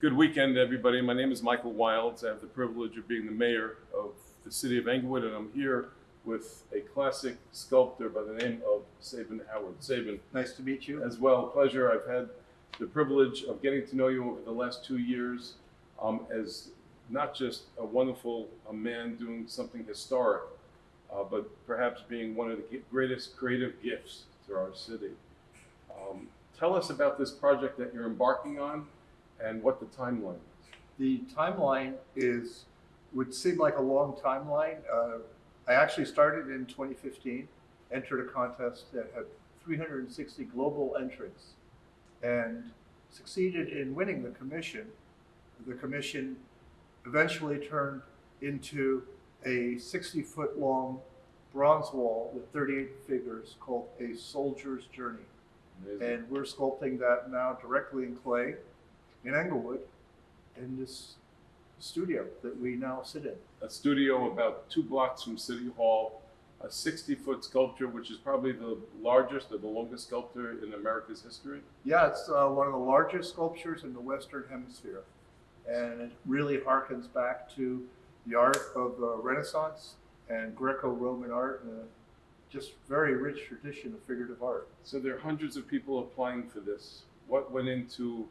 Good weekend, everybody. My name is Michael Wildes. I have the privilege of being the mayor of the city of Englewood, and I'm here with a classic sculptor by the name of Sabin, Howard Sabin. Nice to meet you. As well, pleasure. I've had the privilege of getting to know you over the last 2 years as not just a wonderful man doing something historic, but perhaps being one of the greatest creative gifts to our city. Tell us about this project that you're embarking on and what the timeline is. The timeline would seem like a long timeline. I actually started in 2015, entered a contest that had 360 global entrants, and succeeded in winning the commission. The commission eventually turned into a 60-foot long bronze wall with 38 figures called A Soldier's Journey. Amazing. And we're sculpting that now directly in clay in Englewood, in this studio that we now sit in. A studio about 2 blocks from City Hall, a 60-foot sculpture, which is probably the largest or the longest sculpture in America's history. Yeah, it's one of the largest sculptures in the Western Hemisphere. And it really harkens back to the art of the Renaissance and Greco-Roman art, and a just very rich tradition of figurative art. So there are hundreds of people applying for this. What went into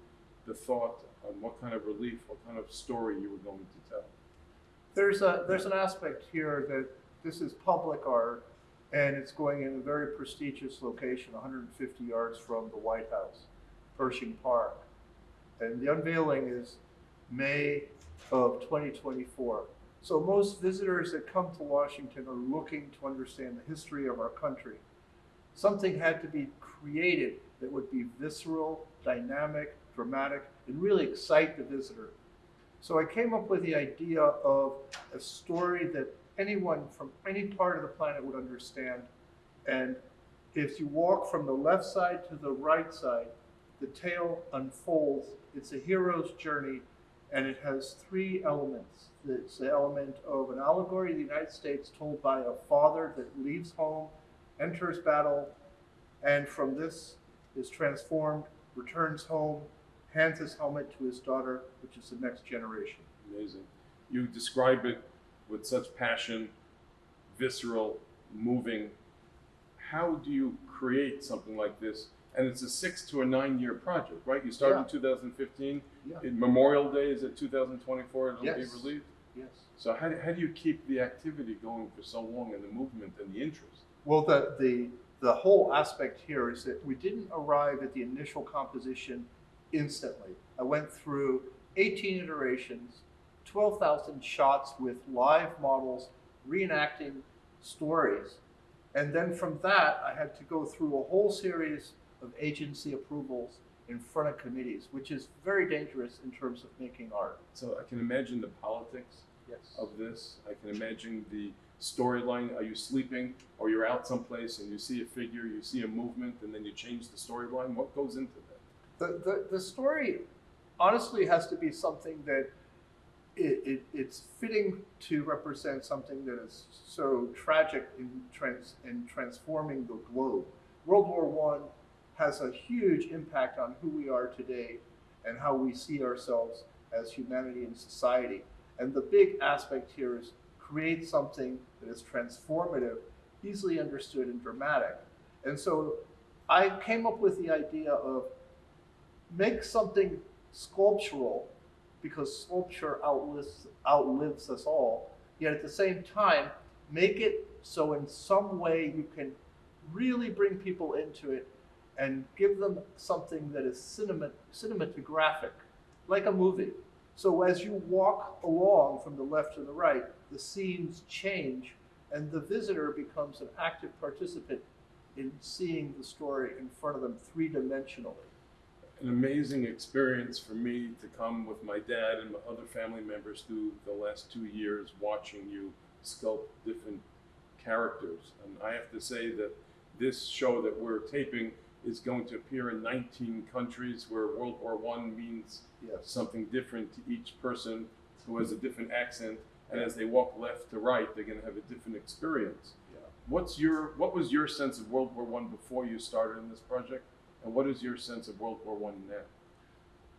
the thought on what kind of relief, what kind of story you were going to tell? There's an aspect here that this is public art, and it's going in a very prestigious location, 150 yards from the White House, Pershing Park. And the unveiling is May of 2024. So most visitors that come to Washington are looking to understand the history of our country. Something had to be created that would be visceral, dynamic, dramatic, and really excite the visitor. So I came up with the idea of a story that anyone from any part of the planet would understand. And if you walk from the left side to the right side, the tale unfolds. It's a hero's journey, and it has 3 elements. It's the element of an allegory of the United States told by a father that leaves home, enters battle, and from this is transformed, returns home, hands his helmet to his daughter, which is the next generation. Amazing. You describe it with such passion, visceral, moving. How do you create something like this? And it's a 6 to 9 year project, right? You started in 2015. Yeah. Memorial Day is at 2024. It'll be Yes. released. Yes. So how do you keep the activity going for so long, and the movement and the interest? Well, the whole aspect here is that we didn't arrive at the initial composition instantly. I went through 18 iterations, 12,000 shots with live models reenacting stories. And then from that, I had to go through a whole series of agency approvals in front of committees, which is very dangerous in terms of making art. So I can imagine the politics of this. I can imagine the storyline. Are you sleeping, or you're out someplace and you see a figure, you see a movement, and then you change the storyline? What goes into that? The story honestly has to be something that it's fitting to represent something that is so tragic in transforming the globe. World War I has a huge impact on who we are today and how we see ourselves as humanity and society. And the big aspect here is create something that is transformative, easily understood, and dramatic. And so I came up with the idea of make something sculptural, because sculpture outlives us all, yet at the same time, make it so in some way you can really bring people into it and give them something that is cinematographic, like a movie. So as you walk along from the left to the right, the scenes change, and the visitor becomes an active participant in seeing the story in front of them 3-dimensionally. An amazing experience for me to come with my dad and my other family members through the last 2 years watching you sculpt different characters. And I have to say that this show that we're taping is going to appear in 19 countries, where World War I means something different to each person who has a different accent. And as they walk left to right, they're going to have a different experience. Yeah. What was your sense of World War I before you started in this project? And what is your sense of World War I now?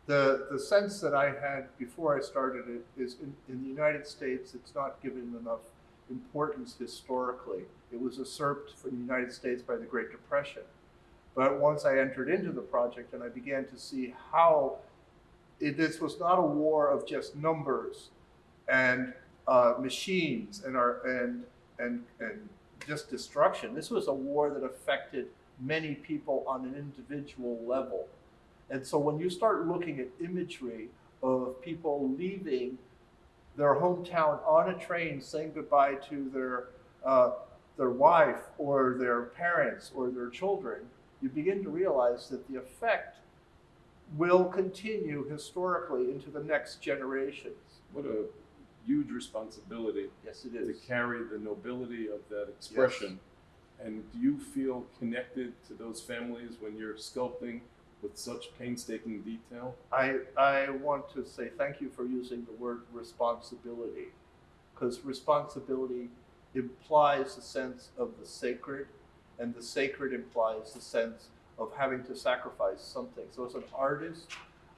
The sense that I had before I started it is in the United States, it's not given enough importance historically. It was usurped from the United States by the Great Depression. But once I entered into the project and I began to see how this was not a war of just numbers and machines and just destruction. This was a war that affected many people on an individual level. And so when you start looking at imagery of people leaving their hometown on a train, saying goodbye to their wife or their parents or their children, you begin to realize that the effect will continue historically into the next generations. What a huge responsibility. Yes, it To is. carry the nobility of that expression. Yes. And do you feel connected to those families when you're sculpting with such painstaking detail? I want to say thank you for using the word responsibility, because responsibility implies a sense of the sacred, and the sacred implies the sense of having to sacrifice something. So as an artist,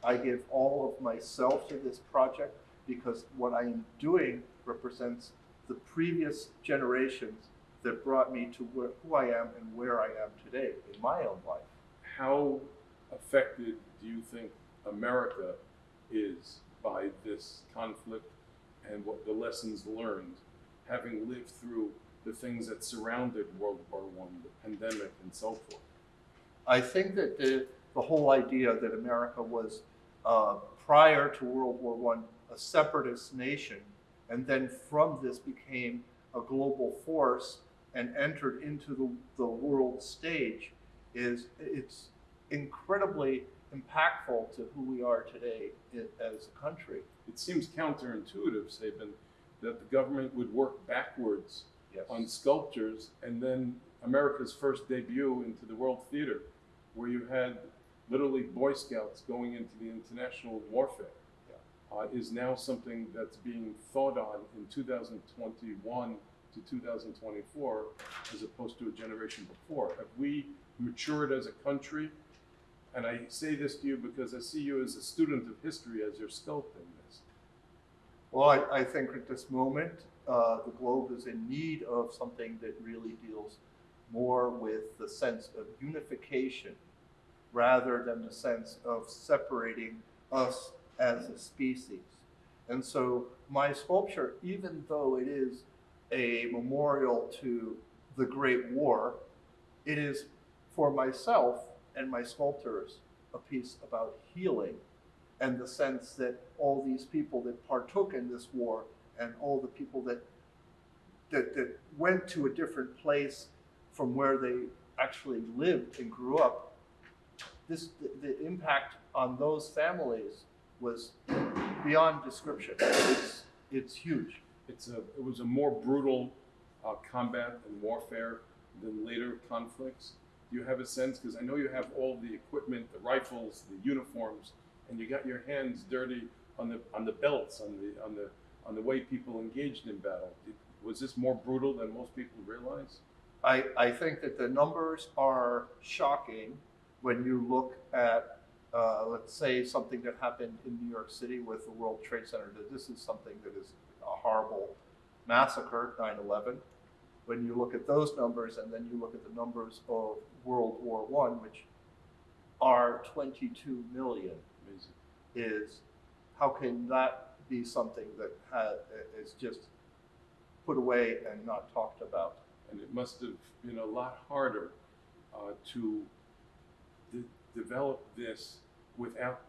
I give all of myself to this project because what I am doing represents the previous generations that brought me to who I am and where I am today in my own life. How affected do you think America is by this conflict and what the lessons learned, having lived through the things that surrounded World War I, the pandemic and so forth? I think that the whole idea that America was, prior to World War I, a separatist nation, and then from this became a global force and entered into the world stage, it's incredibly impactful to who we are today as a country. It seems counterintuitive, Sabin, that the government would work backwards Yes. on sculptures, and then America's first debut into the World Theater, where you had literally Boy Scouts going into the international warfare, is now something that's being thought on in 2021 to 2024, as opposed to a generation before. Have we matured as a country? And I say this to you because I see you as a student of history as you're sculpting this. Well, I think at this moment, the globe is in need of something that really deals more with the sense of unification rather than the sense of separating us as a species. And so my sculpture, even though it is a memorial to the Great War, it is for myself and my sculptors a piece about healing and the sense that all these people that partook in this war and all the people that went to a different place from where they actually lived and grew up, the impact on those families was beyond description. It's huge. It was a more brutal combat and warfare than later conflicts. Do you have a sense? Because I know you have all the equipment, the rifles, the uniforms, and you got your hands dirty on the belts, on the way people engaged in battle. Was this more brutal than most people realize? I think that the numbers are shocking when you look at, let's say, something that happened in New York City with the World Trade Center. That this is something that is a horrible massacre, 9/11. When you look at those numbers and then you look at the numbers of World War I, which are 22 million, Amazing. is how can that be something that is just put away and not talked about? And it must have been a lot harder to develop this without,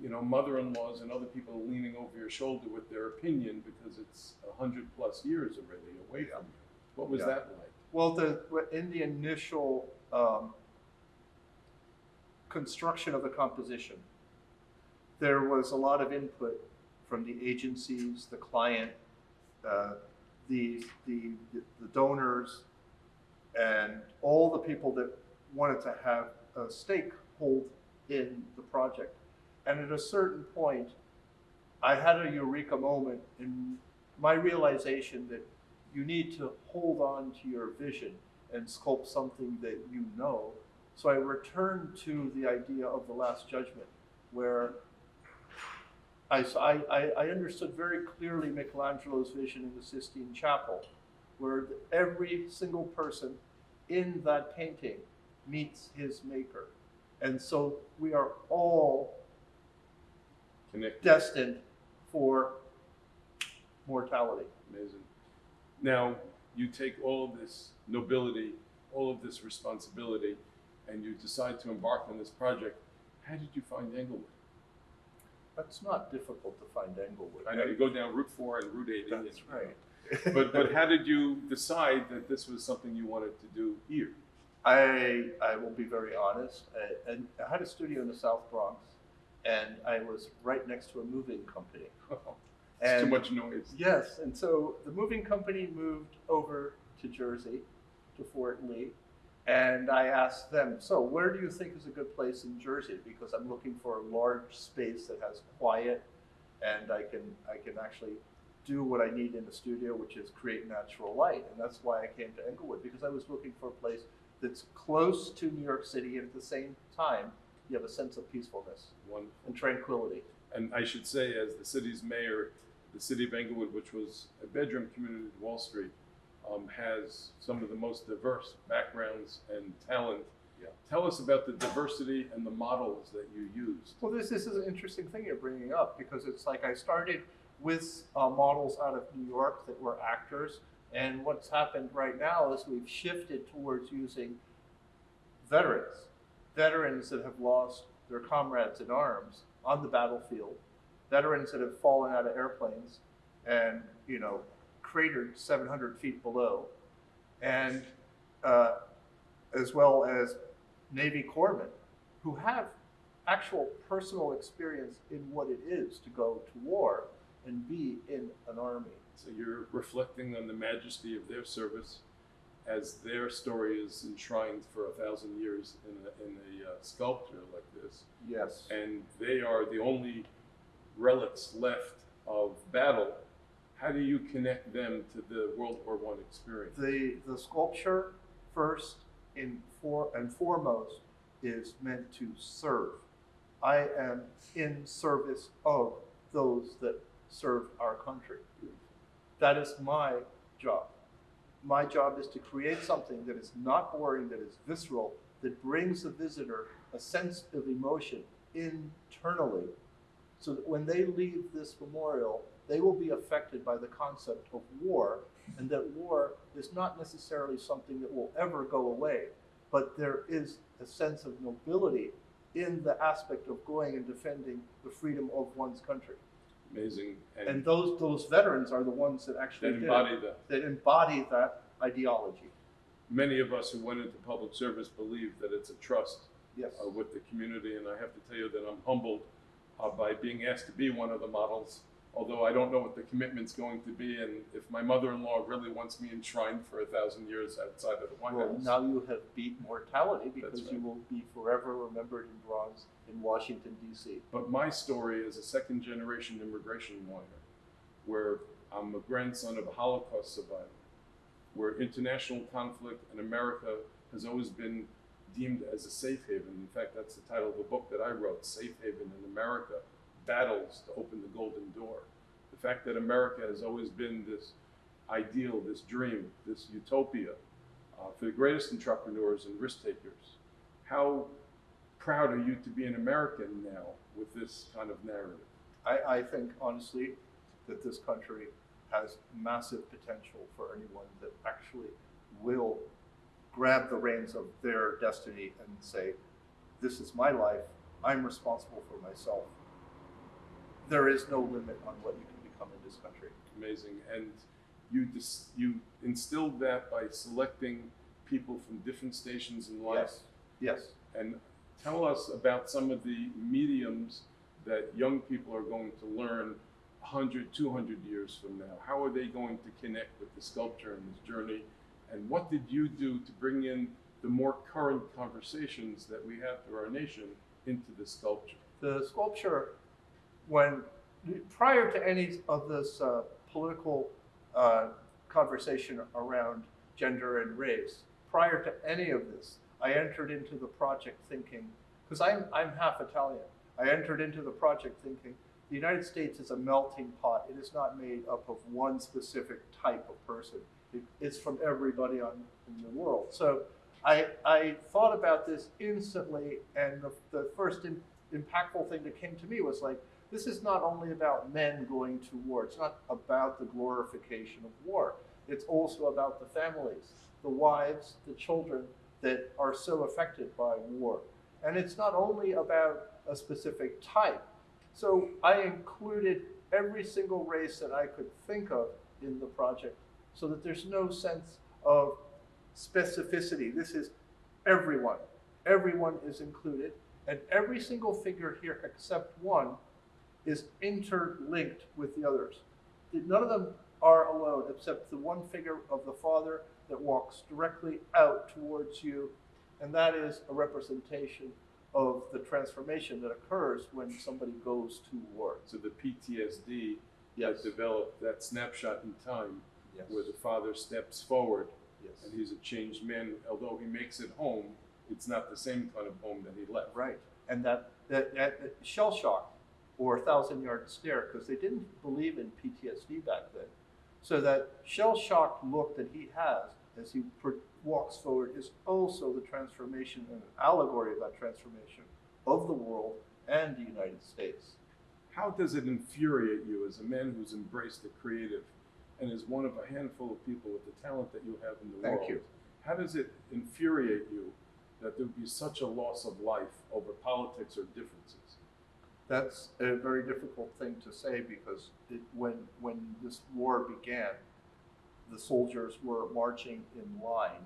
mother-in-laws and other people leaning over your shoulder with their opinion, because it's 100+ years already away from you. What was that like? Well, in the initial construction of the composition, there was a lot of input from the agencies, the client, the donors, and all the people that wanted to have a stakehold in the project. And at a certain point, I had a eureka moment in my realization that you need to hold on to your vision and sculpt something that you know. So I returned to the idea of the Last Judgment. where I understood very clearly Michelangelo's vision in the Sistine Chapel, where every single person in that painting meets his maker. And so we are all Connected. destined for mortality. Amazing. Now, you take all of this nobility, all of this responsibility, and you decide to embark on this project. How did you find Englewood? That's not difficult to find Englewood. I know you go down Route 4 and Route 80. That's right. But how did you decide that this was something you wanted to do here? I will be very honest. I had a studio in the South Bronx, and I was right next to a moving company. It's too much noise. Yes, and so the moving company moved over to Jersey, to Fort Lee, and I asked them, so where do you think is a good place in Jersey? Because I'm looking for a large space that has quiet, and I can actually do what I need in the studio, which is create natural light. And that's why I came to Englewood, because I was looking for a place that's close to New York City, and at the same time, you have a sense of peacefulness Wonderful. and tranquility. And I should say, as the city's mayor, the city of Englewood, which was a bedroom community in Wall Street, has some of the most diverse backgrounds and talent. Yeah. Tell us about the diversity and the models that you used. Well, this is an interesting thing you're bringing up, because it's like I started with models out of New York that were actors, and what's happened right now is we've shifted towards using veterans that have lost their comrades in arms on the battlefield, veterans that have fallen out of airplanes and, you know, cratered 700 feet below, and as well as Navy corpsmen who have actual personal experience in what it is to go to war and be in an army. So you're reflecting on the majesty of their service as their story is enshrined for 1,000 years in a sculpture like this. Yes. And they are the only relics left of battle. How do you connect them to the World War I experience? The sculpture, first and foremost, is meant to serve. I am in service of those that serve our country. That is my job. My job is to create something that is not boring, that is visceral, that brings the visitor a sense of emotion internally, so that when they leave this memorial, they will be affected by the concept of war, and that war is not necessarily something that will ever go away, but there is a sense of nobility in the aspect of going and defending the freedom of one's country. Amazing. And those veterans are the ones that actually that embody that ideology. Many of us who went into public service believe that it's a trust Yes. with the community, and I have to tell you that I'm humbled by being asked to be one of the models, although I don't know what the commitment's going to be, and if my mother-in-law really wants me enshrined for 1,000 years outside of the White Well, House. now you have beat mortality, because That's right. you will be forever remembered in bronze in Washington, D.C. But my story is a second-generation immigration lawyer, where I'm a grandson of a Holocaust survivor, where international conflict in America has always been deemed as a safe haven. In fact, that's the title of the book that I wrote, Safe Haven in America, Battles to Open the Golden Door. The fact that America has always been this ideal, this dream, this utopia for the greatest entrepreneurs and risk takers. How proud are you to be an American now with this kind of narrative? I think, honestly, that this country has massive potential for anyone that actually will grab the reins of their destiny and say, this is my life, I'm responsible for myself. There is no limit on what you can become in this country. Amazing. And you instilled that by selecting people from different stations in life. Yes. And tell us about some of the mediums that young people are going to learn 100, 200 years from now. How are they going to connect with the sculpture in this journey? And what did you do to bring in the more current conversations that we have through our nation into the sculpture? The sculpture, prior to any of this political conversation around gender and race, prior to any of this, I entered into the project thinking, because I'm half Italian, I entered into the project thinking the United States is a melting pot. It is not made up of one specific type of person. It's from everybody in the world. So I thought about this instantly, and the first impactful thing that came to me was like, this is not only about men going to war. It's not about the glorification of war. It's also about the families, the wives, the children that are so affected by war. And it's not only about a specific type. So I included every single race that I could think of in the project so that there's no sense of specificity. This is everyone. Everyone is included. And every single figure here except one is interlinked with the others. None of them are alone except the one figure of the father that walks directly out towards you, and that is a representation of the transformation that occurs when somebody goes to war. So the PTSD Yes. that developed, that snapshot in time, Yes. where the father steps forward Yes. and he's a changed man. Although he makes it home, it's not the same kind of home that he left. Right. And that shell shock or 1,000-yard stare, because they didn't believe in PTSD back then. So that shell shock look that he has as he walks forward is also the transformation and an allegory of that transformation of the world and the United States. How does it infuriate you as a man who's embraced the creative and is one of a handful of people with the talent that you have in the world? Thank you. How does it infuriate you that there would be such a loss of life over politics or differences? That's a very difficult thing to say because when this war began, the soldiers were marching in line,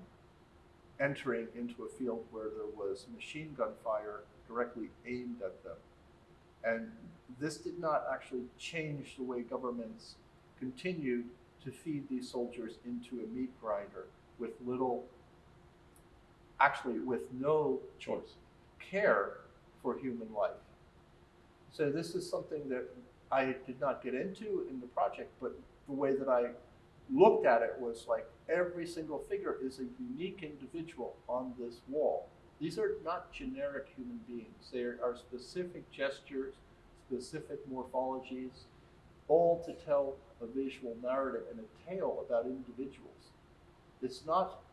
entering into a field where there was machine gun fire directly aimed at them. And this did not actually change the way governments continued to feed these soldiers into a meat grinder with no Choice. care for human life. So this is something that I did not get into in the project, but the way that I looked at it was like every single figure is a unique individual on this wall. These are not generic human beings. They are specific gestures, specific morphologies, all to tell a visual narrative and a tale about individuals. It's not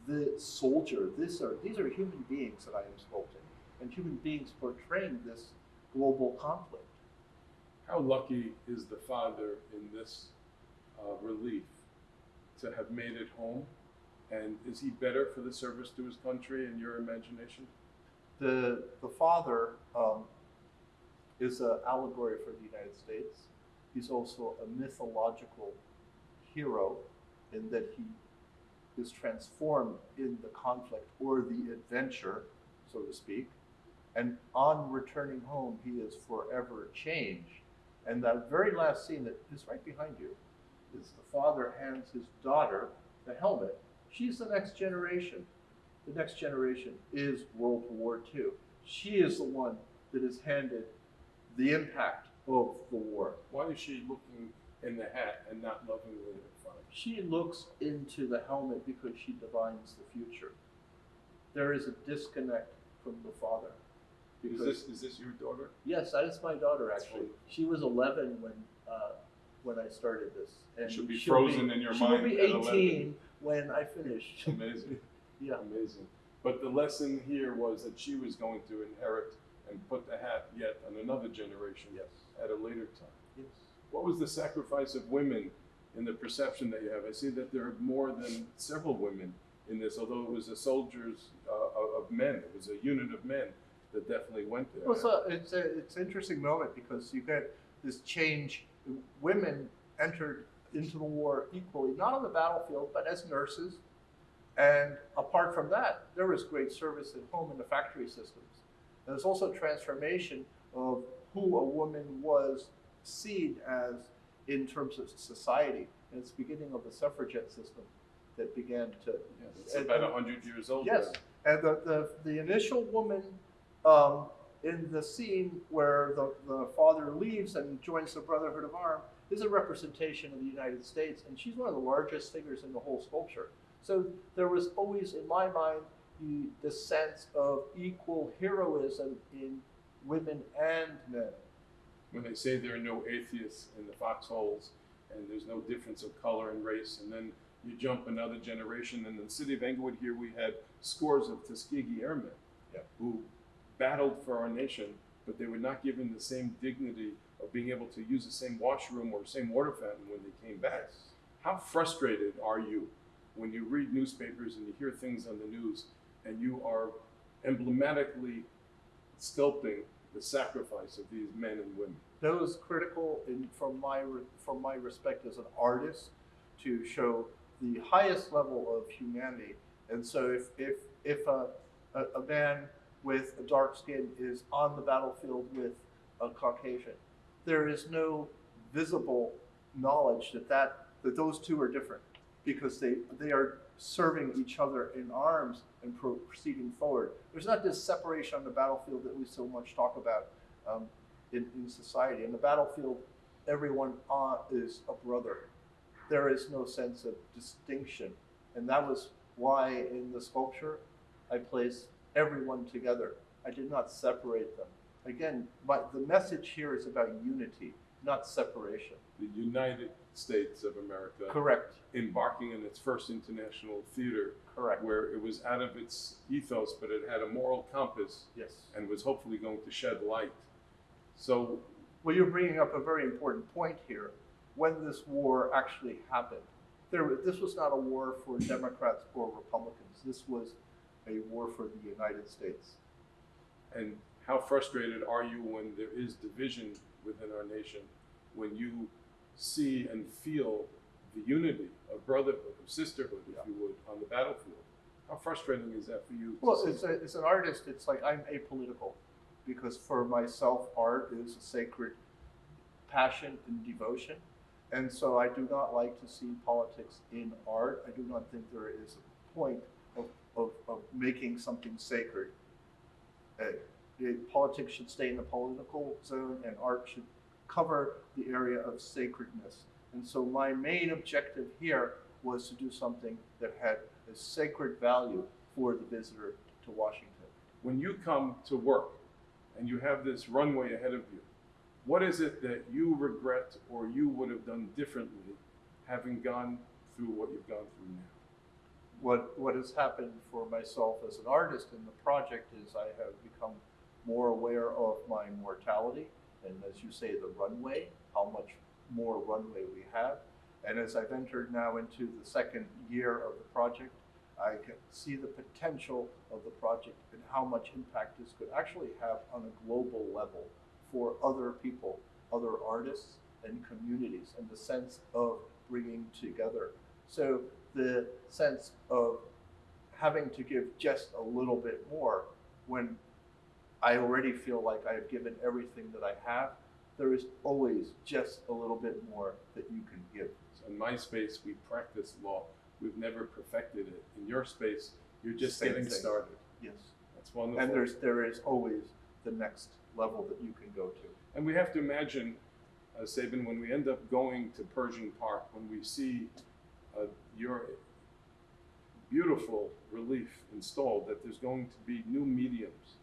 the soldier. These are human beings that I am sculpting, and human beings portraying this global conflict. How lucky is the father in this relief to have made it home? And is he better for the service to his country in your imagination? The father is an allegory for the United States. He's also a mythological hero in that he is transformed in the conflict or the adventure, so to speak. And on returning home, he is forever changed. And that very last scene that is right behind you is the father hands his daughter the helmet. She's the next generation. The next generation is World War II. She is the one that is handed the impact of the war. Why is she looking in the hat and not lovingly at her father? She looks into the helmet because she divines the future. There is a disconnect from the father. Is this your daughter? Yes, that is my daughter actually. Wonderful. She was 11 when I started this. And She'll be frozen in your mind. She will be 18 when I finish. Amazing. Yeah. Amazing. But the lesson here was that she was going to inherit and put the hat yet on another generation. Yes. At a later time. Yes. What was the sacrifice of women in the perception that you have? I see that there are more than several women in this, although it was a soldiers of men. It was a unit of men that definitely went there. Well, so it's an interesting moment because you get this change. Women entered into the war equally, not on the battlefield, but as nurses. And apart from that, there was great service at home in the factory systems. There's also transformation of who a woman was seen as in terms of society. And it's the beginning of the suffragette system that began to... Yeah, it's about 100 years old. Yes, and the initial woman in the scene where the father leaves and joins the Brotherhood of Arms is a representation of the United States, and she's one of the largest figures in the whole sculpture. So there was always, in my mind, the sense of equal heroism in women and men. When they say there are no atheists in the foxholes and there's no difference of color and race, and then you jump another generation, and in the city of Englewood here we had scores of Tuskegee airmen who battled for our nation, but they were not given the same dignity of being able to use the same washroom or same water fountain when they came back. How frustrated are you when you read newspapers and you hear things on the news and you are emblematically sculpting the sacrifice of these men and women? That was critical from my respect as an artist to show the highest level of humanity. And so if a man with a dark skin is on the battlefield with a Caucasian, there is no visible knowledge that those two are different, because they are serving each other in arms and proceeding forward. There's not this separation on the battlefield that we so much talk about in society. In the battlefield, everyone is a brother. There is no sense of distinction. And that was why in the sculpture, I placed everyone together. I did not separate them. Again, the message here is about unity, not separation. The United States of America. Correct. Embarking on its first international theater. Correct. Where it was out of its ethos, but it had a moral compass. Yes. And was hopefully going to shed light. So, well, you're bringing up a very important point here. When this war actually happened, this was not a war for Democrats or Republicans. This was a war for the United States. And how frustrated are you when there is division within our nation, when you see and feel the unity of brotherhood, of sisterhood, if you would, on the battlefield? How frustrating is that for you? Well, as an artist, it's like I'm apolitical, because for myself, art is a sacred passion and devotion. And so I do not like to see politics in art. I do not think there is a point of making something sacred. Politics should stay in the political zone, and art should cover the area of sacredness. And so my main objective here was to do something that had a sacred value for the visitor to Washington. When you come to work and you have this runway ahead of you, what is it that you regret or you would have done differently having gone through what you've gone through now? What has happened for myself as an artist in the project is I have become more aware of my mortality, and as you say, the runway, how much more runway we have. And as I've entered now into the second year of the project, I can see the potential of the project and how much impact this could actually have on a global level for other people, other artists and communities, and the sense of bringing together. So the sense of having to give just a little bit more when I already feel like I have given everything that I have, there is always just a little bit more that you can give. So in my space, we practice law. We've never perfected it. In your space, you're just Same getting thing. started. Yes. That's wonderful. And there is always the next level that you can go to. And we have to imagine, Sabin, when we end up going to Pershing Park, when we see your beautiful relief installed, that there's going to be new mediums,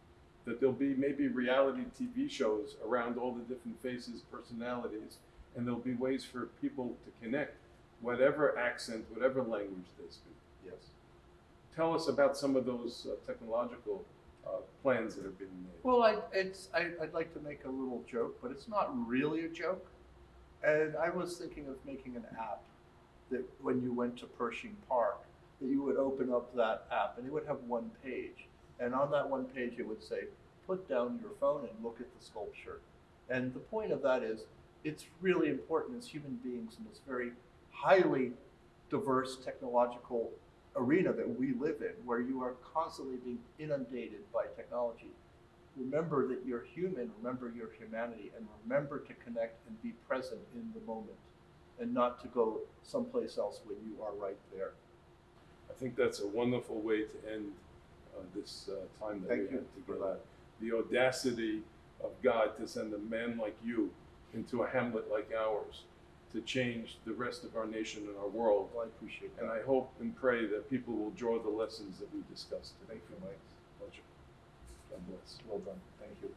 that there'll be maybe reality TV shows around all the different faces, personalities, and there'll be ways for people to connect, whatever accent, whatever language they speak. Yes. Tell us about some of those technological plans that are being made. Well, I'd like to make a little joke, but it's not really a joke. And I was thinking of making an app that when you went to Pershing Park, that you would open up that app and it would have one page. And on that one page, it would say, put down your phone and look at the sculpture. And the point of that is, it's really important as human beings in this very highly diverse technological arena that we live in, where you are constantly being inundated by technology. Remember that you're human, remember your humanity, and remember to connect and be present in the moment, and not to go someplace else when you are right there. I think that's a wonderful way to end this time that we had together. The audacity of God to send a man like you into a hamlet like ours to change the rest of our nation and our world. Well, I appreciate that. And I hope and pray that people will draw the lessons that we discussed today. Thank you, Mike. Pleasure. God bless. Well done. Thank you.